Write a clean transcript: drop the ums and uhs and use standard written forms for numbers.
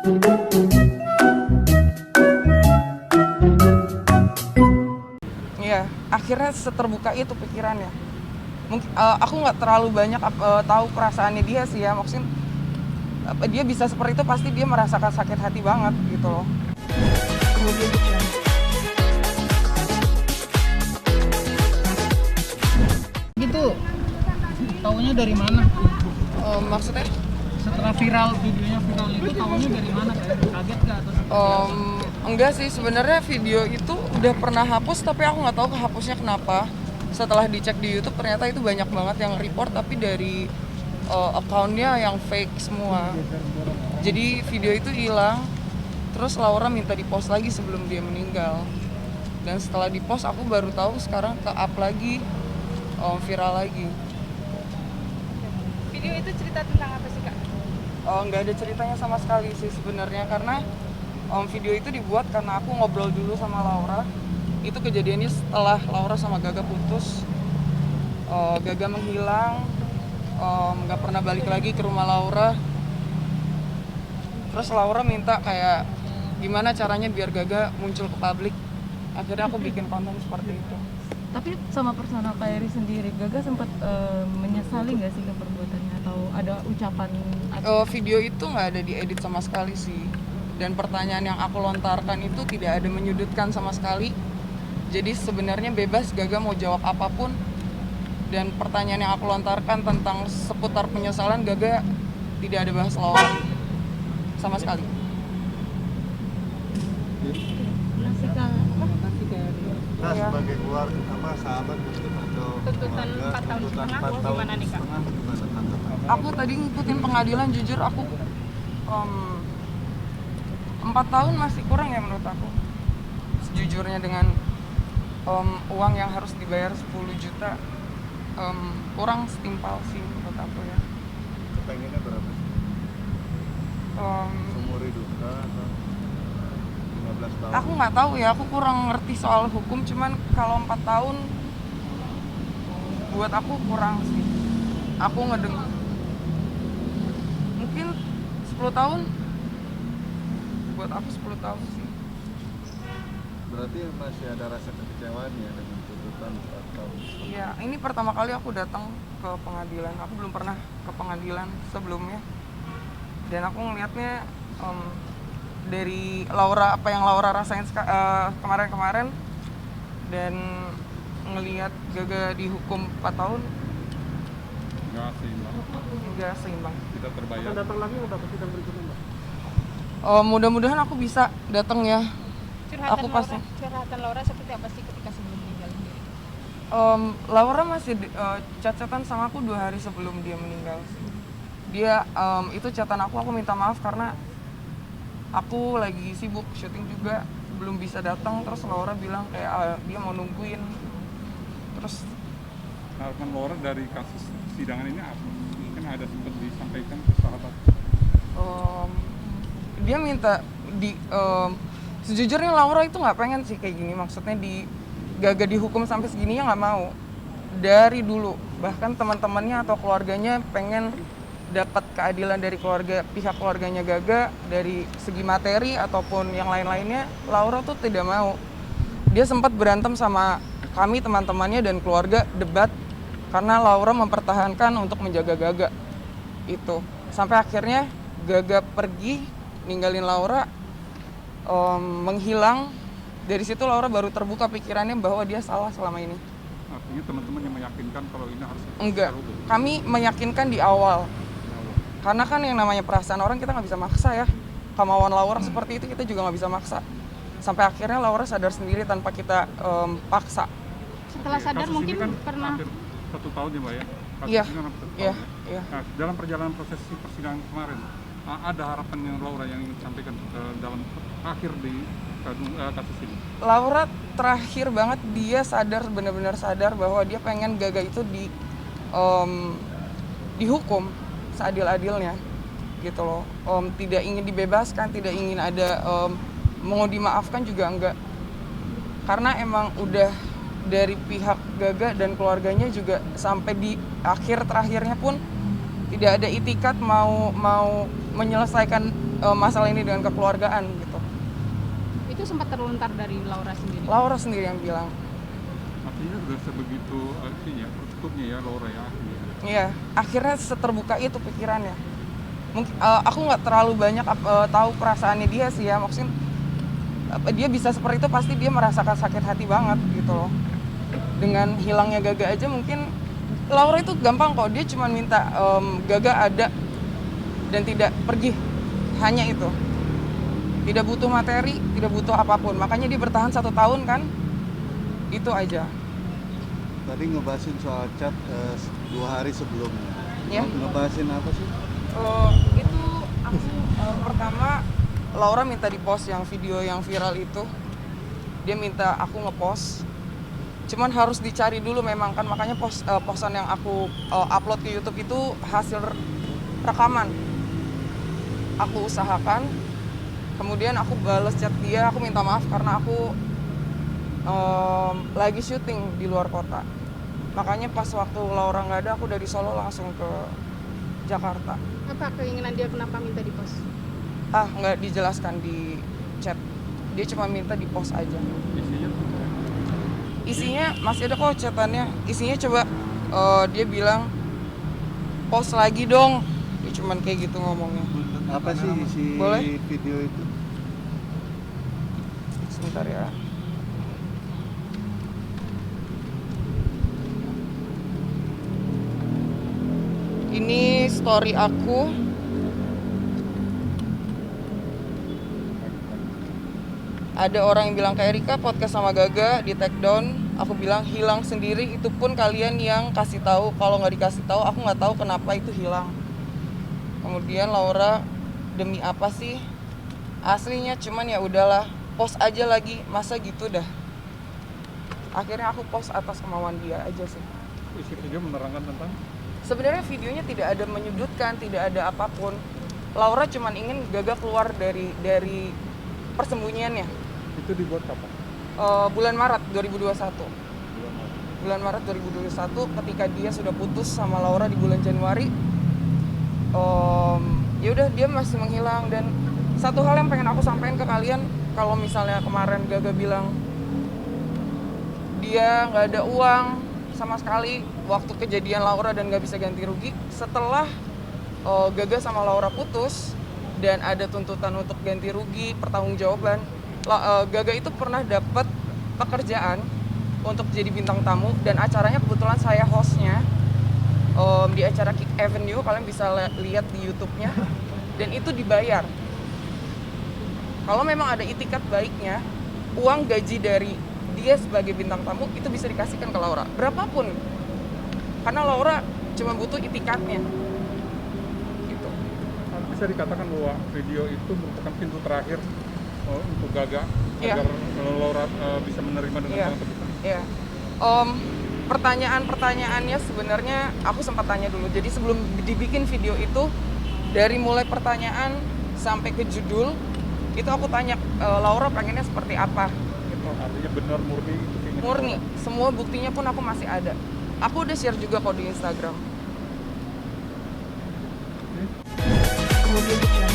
Iya, akhirnya seterbuka itu pikirannya. Mungkin aku nggak terlalu banyak tahu perasaannya dia sih ya, maksudnya dia bisa seperti itu pasti dia merasakan sakit hati banget gitu loh. Gitu, taunya dari mana? Maksudnya Setelah videonya viral itu taunya dari mana? Kaget gak atau seperti apa? enggak sih, sebenarnya video itu udah pernah hapus tapi aku nggak tahu kehapusnya kenapa. Setelah dicek di YouTube ternyata itu banyak banget yang report tapi dari account-nya yang fake semua. Jadi video itu hilang, terus Laura minta di-post lagi sebelum dia meninggal. Dan setelah di-post aku baru tahu sekarang ke-up lagi, viral lagi. Video itu cerita tentang apa sih, Kak? Nggak ada ceritanya sama sekali sih sebenarnya, karena video itu dibuat karena aku ngobrol dulu sama Laura. Itu kejadiannya setelah Laura sama Gaga putus. Gaga menghilang, nggak pernah balik lagi ke rumah Laura. Terus Laura minta kayak gimana caranya biar Gaga muncul ke publik. Akhirnya aku bikin konten seperti itu. Tapi sama personal Kak Eri sendiri, Gaga sempat menyesali nggak sih ke perbuatannya atau ada ucapan? Video itu nggak ada diedit sama sekali sih. Dan pertanyaan yang aku lontarkan itu tidak ada menyudutkan sama sekali. Jadi sebenarnya bebas Gaga mau jawab apapun. Dan pertanyaan yang aku lontarkan tentang seputar penyesalan Gaga tidak ada bahas Laura sama sekali. Masih Kak. Nah, Iya. sebagai keluarga sahabat gitu atau Tuntutan keluarga, 4 tahun tuntutan setengah 4 tahun gimana nih, Kak? setengah gimana tanggapan? Aku tadi ngikutin pengadilan, jujur aku 4 tahun masih kurang ya menurut aku. Sejujurnya dengan uang yang harus dibayar 10 juta kurang setimpal sih menurut aku ya. Kepengennya berapa sih? Seumur hidup atau 15 tahun? Aku nggak tahu ya, aku kurang ngerti soal hukum, cuman kalau 4 tahun buat aku kurang sih. Aku ngedengar mungkin 10 tahun, buat aku 10 tahun sih. Berarti masih ada rasa kekecewaan ya dengan tuntutan 4 tahun? Iya, ini pertama kali aku datang ke pengadilan. Aku belum pernah ke pengadilan sebelumnya. Dan aku ngelihatnya dari Laura, apa yang Laura rasain kemarin-kemarin, dan ngelihat Gaga dihukum 4 tahun nggak seimbang. Kita terbayar. Datang lagi nggak dapat sidang berikutnya, Mbak? Mudah-mudahan aku bisa datang ya. Curhatan Aku Laura, pasti. curhatan Laura seperti apa sih ketika sebelum meninggal sendiri? Laura masih chat-chatan sama aku 2 hari sebelum dia meninggal. Dia itu chatan aku minta maaf karena aku lagi sibuk syuting juga, belum bisa datang. Terus Laura bilang kayak dia mau nungguin. Terus Harapan Laura dari kasus sidangan ini apa? Mungkin ada sempat disampaikan ke sahabat. dia minta sejujurnya Laura itu nggak pengen sih kayak gini, maksudnya Gaga dihukum sampai segininya nggak mau dari dulu. Bahkan teman-temannya atau keluarganya pengen dapat keadilan dari pihak keluarganya Gaga dari segi materi ataupun yang lain-lainnya. Laura tuh tidak mau. Dia sempat berantem sama kami teman-temannya dan keluarga, debat karena Laura mempertahankan untuk menjaga Gaga itu. Sampai akhirnya Gaga pergi ninggalin Laura, menghilang. Dari situ Laura baru terbuka pikirannya bahwa dia salah selama ini. Artinya teman-teman yang meyakinkan kalau ini harus Enggak, kami meyakinkan di awal. Karena kan yang namanya perasaan orang kita nggak bisa maksa ya. Kemauan Laura seperti itu kita juga nggak bisa maksa. Sampai akhirnya Laura sadar sendiri tanpa kita paksa. Setelah sadar Kasus mungkin ini kan pernah hampir 1 tahun ya, Mbak ya? Kasus Iya, ini kan hampir 1 tahun iya, ya? iya. Nah, dalam perjalanan proses persidangan kemarin, ada harapan yang Laura yang ingin disampaikan dalam akhir di kasus ini? Laura terakhir banget dia sadar, benar-benar sadar bahwa dia pengen Gaga itu dihukum seadil-adilnya gitu loh. Tidak ingin dibebaskan, tidak ingin ada mau dimaafkan juga enggak. Karena emang udah dari pihak Gaga dan keluarganya juga sampai di akhir terakhirnya pun tidak ada itikat mau menyelesaikan masalah ini dengan kekeluargaan gitu. Itu sempat terlontar dari Laura sendiri. Laura sendiri yang bilang. Artinya sudah sebegitu tertutupnya ya Laura ya akhirnya. Iya, akhirnya seterbuka itu pikirannya. Mungkin aku nggak terlalu banyak tahu perasaannya dia sih ya, maksudnya dia bisa seperti itu pasti dia merasakan sakit hati banget gitu loh. Dengan hilangnya Gaga aja mungkin Laura itu gampang kok, dia cuma minta Gaga ada dan tidak pergi, hanya itu. Tidak butuh materi, tidak butuh apapun, makanya dia bertahan 1 tahun kan, itu aja. Tadi ngebahasin soal chat 2 hari sebelumnya. Ya. Ngebahasin apa sih? Itu aku pertama Laura minta di post yang video yang viral itu, dia minta aku ngepost, cuman harus dicari dulu memang kan, makanya postan yang aku upload ke YouTube itu hasil rekaman. Aku usahakan, kemudian aku bales chat dia, aku minta maaf karena aku lagi syuting di luar kota. Makanya pas waktu Laura nggak ada, aku dari Solo langsung ke Jakarta. Apa keinginan dia kenapa minta di post? Nggak dijelaskan di chat. Dia cuma minta di post aja. Isinya masih ada kok chatannya. Isinya coba dia bilang post lagi dong. Dia cuman kayak gitu ngomongnya. Apa sih isi Boleh? video itu? Sebentar ya. Ini story aku. Ada orang yang bilang kayak Rika podcast sama Gaga di take down. Aku bilang hilang sendiri, itu pun kalian yang kasih tahu. Kalau nggak dikasih tahu, aku nggak tahu kenapa itu hilang. Kemudian Laura, demi apa sih? Aslinya cuman ya udahlah, post aja lagi, masa gitu dah. Akhirnya aku post atas kemauan dia aja sih. Isi video menerangkan tentang Sebenarnya videonya tidak ada menyudutkan, tidak ada apapun. Laura cuman ingin Gaga keluar dari persembunyiannya. itu dibuat kapan? Bulan Maret 2021. Bulan Maret 2021 ketika dia sudah putus sama Laura di bulan Januari. Ya udah dia masih menghilang, dan satu hal yang pengen aku sampaikan ke kalian, kalau misalnya kemarin Gaga bilang dia nggak ada uang sama sekali waktu kejadian Laura dan nggak bisa ganti rugi, setelah Gaga sama Laura putus dan ada tuntutan untuk ganti rugi, pertanggungjawaban, Gaga itu pernah dapat pekerjaan untuk jadi bintang tamu, dan acaranya kebetulan saya hostnya di acara Kick Avenue, kalian bisa lihat di YouTube-nya, dan itu dibayar. Kalau memang ada itikat baiknya, uang gaji dari dia sebagai bintang tamu itu bisa dikasihkan ke Laura, berapapun, karena Laura cuma butuh itikatnya gitu. Bisa dikatakan bahwa video itu merupakan pintu terakhir untuk Gaga Iya. agar Laura bisa menerima dengan Iya. sangat terbuka. Iya. Pertanyaan-pertanyaannya sebenarnya aku sempat tanya dulu. Jadi sebelum dibikin video itu, dari mulai pertanyaan sampai ke judul itu aku tanya Laura pengennya seperti apa gitu. Artinya benar murni itu keinginan Murni, Laura. semua buktinya pun aku masih ada. Aku udah share juga kok di Instagram. Oke. Kemudian